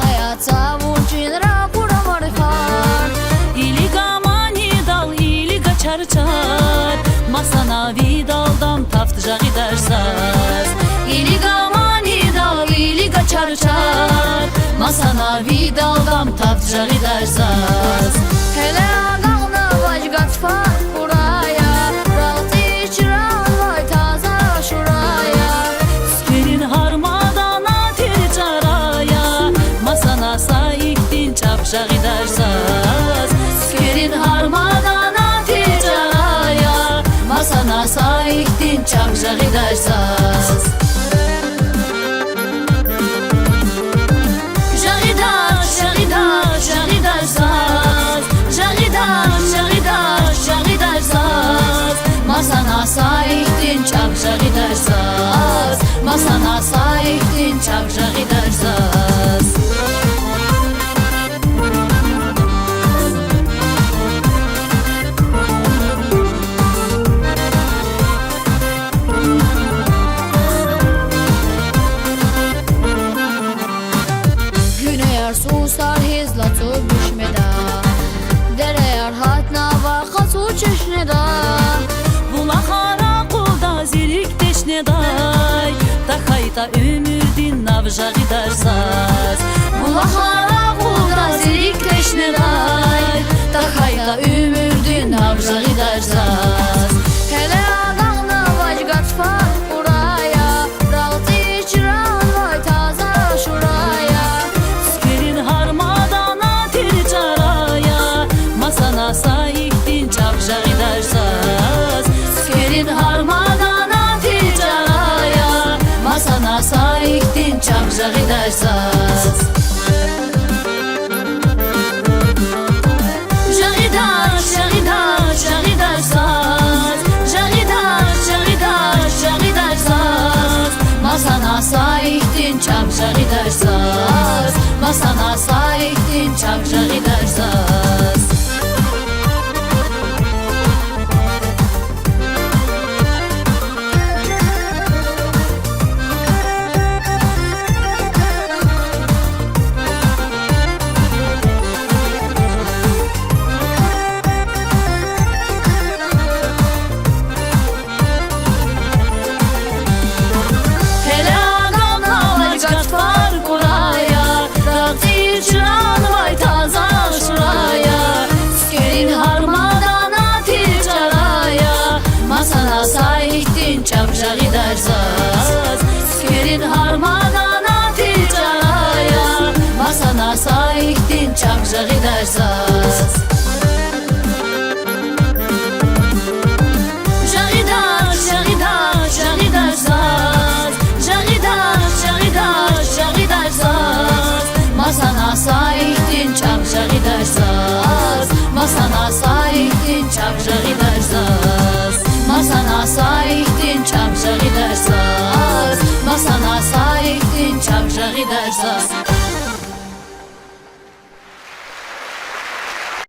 Hayata vuncinra kuramar far. İliga mani dal, iliga çar çar. Masana vidaldam taftıca gidersaz. İliga mani dal, iliga çar çar. Masana vidaldam taftıca gidersaz. Hele ağağına vajgat far buraya. Rahat içran vay taza şuraya. Skerin harmadan atir çaraya. Masana sayıktin çapşa gidersaz. Skerin harmadan atir çaraya. Masana sayıktin çapşa gidersaz. Masana sayıktin çapşa gidersaz. Masana sayıktin çapşa gidersaz. Güneyar susar hizlatı düşmeda. Dereyar hatna vakası çeşneda. Bulahara kulda zirik teşneday. Takayta ümürdin navja gidersaz. Bulahara kulda zirik teşneday. Takayta ümürdin navja gidersaz. Hele ağağına vajgat far buraya. Rahat içran vay taza şuraya. Skerin harmadan atir çaraya. Masana sayıktin çapşa gidersaz. Skerin harmadan atir çaraya. Masana sayıktin çapşa gidersaz. Masana sayıktin çapşa gidersaz. Masana sayıktin çapşa gidersaz. Masana sayıktin çapşa gidersaz. Skerin harmadan atir çaraya. Masana sayıktin çapşa gidersaz. Masana sayıktin çapşa gidersaz. Masana sayıktin çapşa gidersaz. Masana sayıktin çapşa gidersaz. Masana sayıktin çapşa gidersaz.